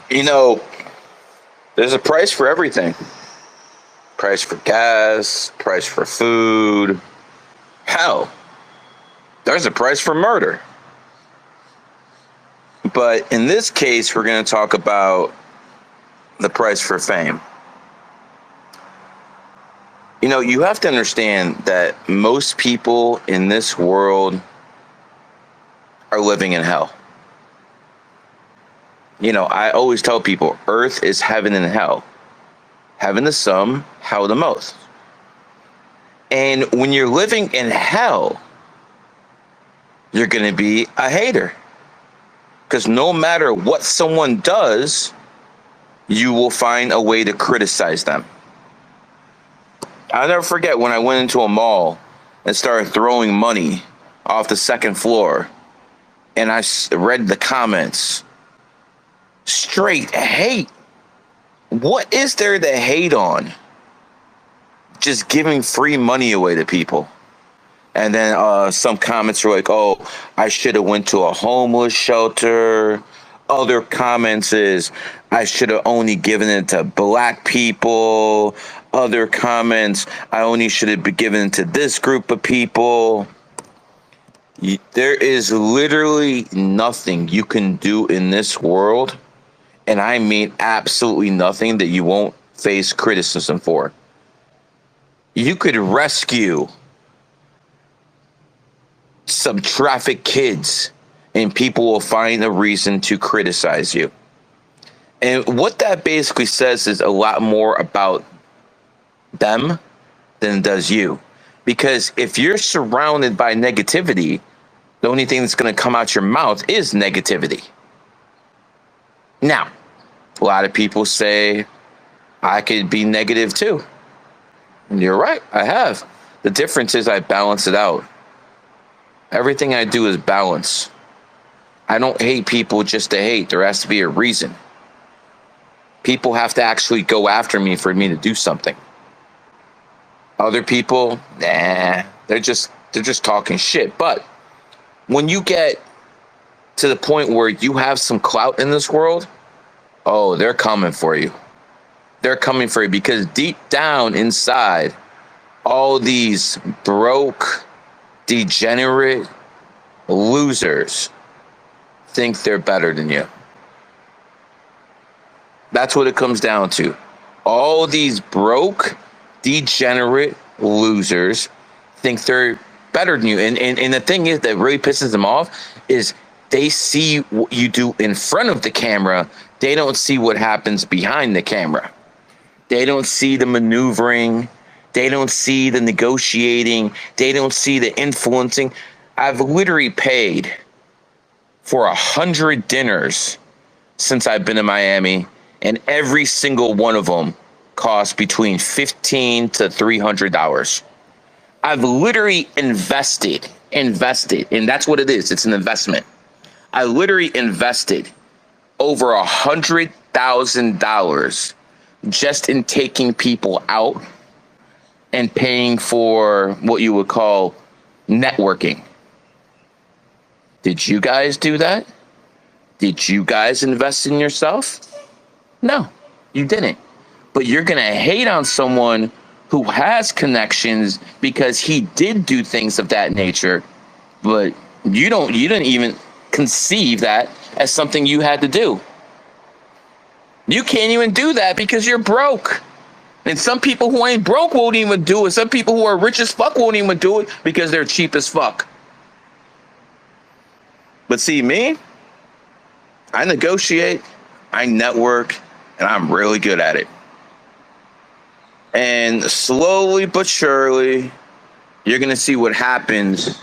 You know, there's a price for everything. Price for gas, price for food. Hell, there's a price for murder. But in this case, we're going to talk about the price for fame. You know, you have to understand that most people in this world are living in hell. You know, I always tell people, earth is heaven and hell. Heaven the some, hell the most. And when you're living in hell, you're going to be a hater. Because no matter what someone does, you will find a way to criticize them. I'll never forget when I went into a mall and started throwing money off the second floor, and I read the comments. Straight hate. What is there to hate on? Just giving free money away to people. And then some comments were like, oh, I should have went to a homeless shelter. Other comments is, I should have only given it to black people. Other comments, I only should have been given it to this group of people. There is literally nothing you can do in this world, and I mean absolutely nothing, that you won't face criticism for. You could rescue some trafficked kids, and people will find a reason to criticize you. And what that basically says is a lot more about them than it does you. Because if you're surrounded by negativity, the only thing that's going to come out your mouth is negativity. Now, a lot of people say, I could be negative too. And you're right, I have. The difference is I balance it out. Everything I do is balance. I don't hate people just to hate. There has to be a reason. People have to actually go after me for me to do something. Other people, nah, they're just talking shit. But when you get to the point where you have some clout in this world, oh, they're coming for you. They're coming for you because deep down inside, all these broke, degenerate losers think they're better than you. That's what it comes down to. All these broke, degenerate losers think they're better than you. And the thing is that really pisses them off is they see what you do in front of the camera. They don't see what happens behind the camera. They don't see the maneuvering. They don't see the negotiating. They don't see the influencing. I've literally paid for 100 dinners since I've been in Miami, and every single one of them cost between $15 to $300. I've literally invested, and that's what it is. It's an investment. I literally invested over $100,000 just in taking people out and paying for what you would call networking. Did you guys do that? Did you guys invest in yourself? No, you didn't. But you're going to hate on someone who has connections because he did do things of that nature, but you didn't even conceive that as something you had to do. You can't even do that because you're broke. And some people who ain't broke won't even do it. Some people who are rich as fuck won't even do it because they're cheap as fuck. But see, me, I negotiate, I network, and I'm really good at it. And slowly but surely, you're going to see what happens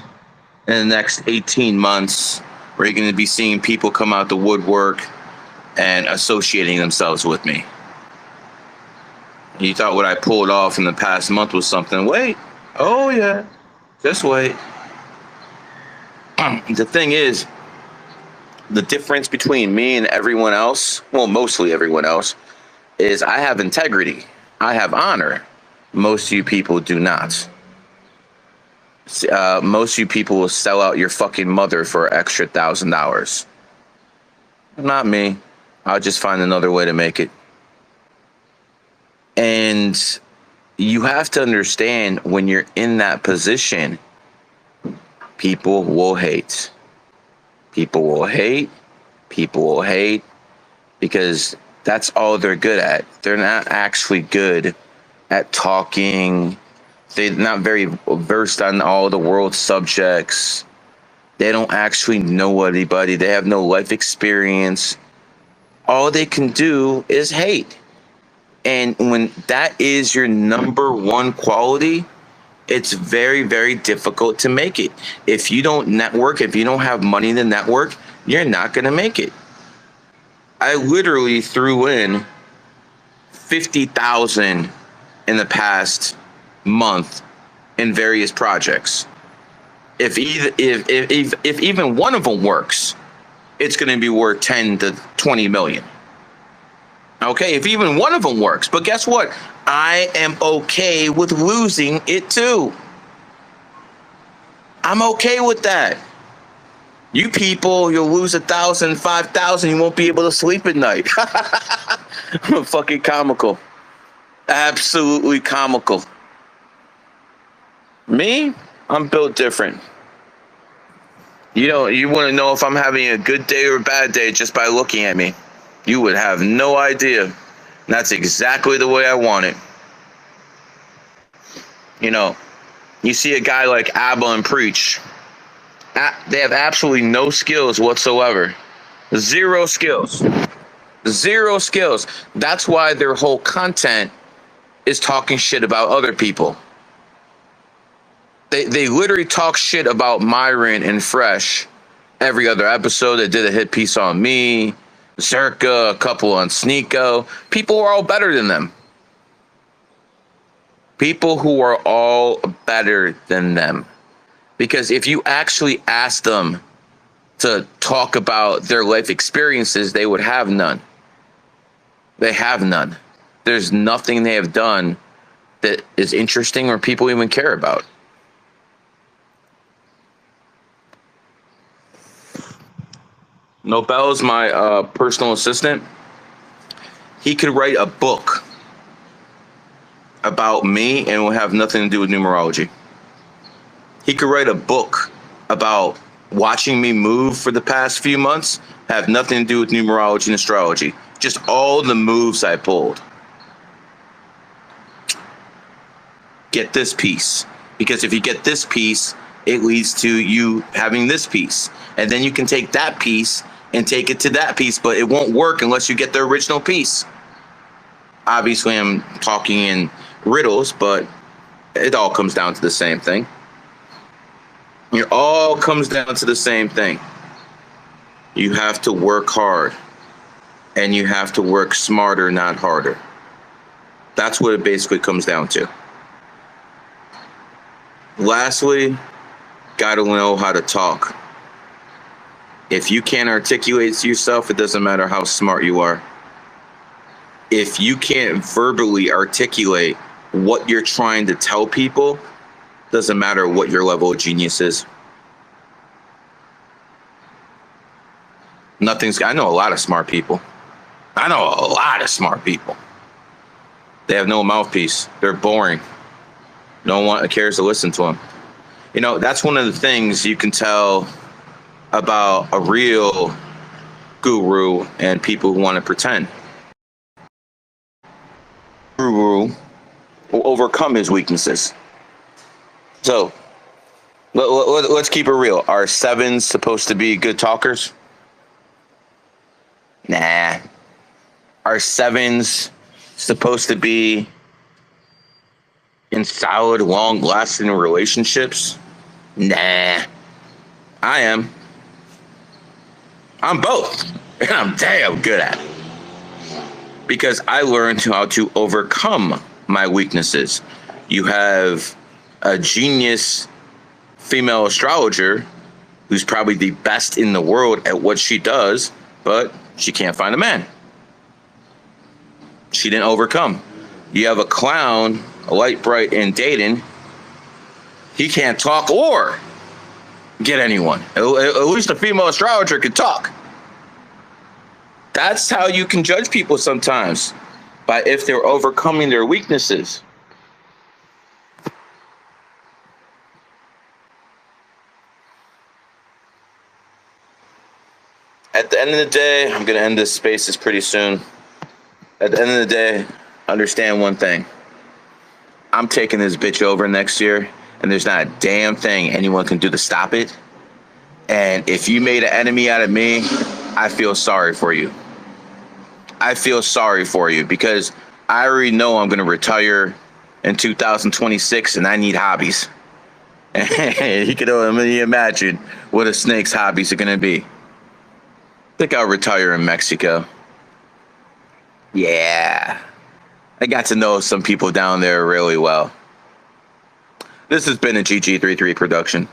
in the next 18 months, where you're going to be seeing people come out the woodwork and associating themselves with me. You thought what I pulled off in the past month was something. Wait. Oh, yeah. Just wait. The thing is, the difference between me and everyone else, well, mostly everyone else, is I have integrity. I have honor. Most of you people do not. Most of you people will sell out your fucking mother for an extra $1,000. Not me. I'll just find another way to make it. And you have to understand, when you're in that position, people will hate. People will hate. People will hate because that's all they're good at. They're not actually good at talking. They're not very versed on all the world subjects. They don't actually know anybody. They have no life experience. All they can do is hate. And when that is your number one quality, it's very, very difficult to make it. If you don't network, if you don't have money to network, you're not going to make it. I literally threw in 50,000 in the past month in various projects. If even one of them works, it's going to be worth 10 to 20 million. Okay, if even one of them works. But guess what? I am okay with losing it too. I'm okay with that. You people, you'll lose 1,000, 5,000, you won't be able to sleep at night. Fucking comical. Absolutely comical. Me? I'm built different. You want to know if I'm having a good day or a bad day just by looking at me. You would have no idea. And that's exactly the way I want it. You see a guy like Abba and Preach. They have absolutely no skills whatsoever. Zero skills. Zero skills. That's why their whole content is talking shit about other people. They literally talk shit about Myron and Fresh every other episode. They did a hit piece on me, Zerka, a couple on Sneeko. People are all better than them. People who are all better than them. Because if you actually ask them to talk about their life experiences, they would have none. They have none. There's nothing they have done that is interesting or people even care about. Nobel's my personal assistant. He could write a book about me and it will have nothing to do with numerology. He could write a book about watching me move for the past few months, have nothing to do with numerology and astrology. Just all the moves I pulled. Get this piece. Because if you get this piece, it leads to you having this piece. And then you can take that piece and take it to that piece, but it won't work unless you get the original piece. Obviously, I'm talking in riddles, but it all comes down to the same thing. It all comes down to the same thing. You have to work hard, and you have to work smarter, not harder. That's what it basically comes down to. Lastly, gotta know how to talk. If you can't articulate to yourself, it doesn't matter how smart you are. If you can't verbally articulate what you're trying to tell people, doesn't matter what your level of genius is. I know a lot of smart people. I know a lot of smart people. They have no mouthpiece. They're boring. No one cares to listen to them. That's one of the things you can tell about a real guru and people who want to pretend. Guru will overcome his weaknesses. So let's keep it real. Are sevens supposed to be good talkers? Nah. Are sevens supposed to be in solid, long-lasting relationships? Nah. I am. I'm both. And I'm damn good at it. Because I learned how to overcome my weaknesses. You have a genius female astrologer who's probably the best in the world at what she does, but she can't find a man. She didn't overcome. You have a clown, a light bright in dating. He can't talk or get anyone. At least a female astrologer could talk. That's how you can judge people sometimes, by if they're overcoming their weaknesses. At the end of the day, I'm going to end this spaces pretty soon. At the end of the day, understand one thing. I'm taking this bitch over next year, and there's not a damn thing anyone can do to stop it. And if you made an enemy out of me, I feel sorry for you. I feel sorry for you because I already know I'm going to retire in 2026 and I need hobbies. You can only imagine what a snake's hobbies are going to be. I think I'll retire in Mexico. Yeah. I got to know some people down there really well. This has been a GG33 production.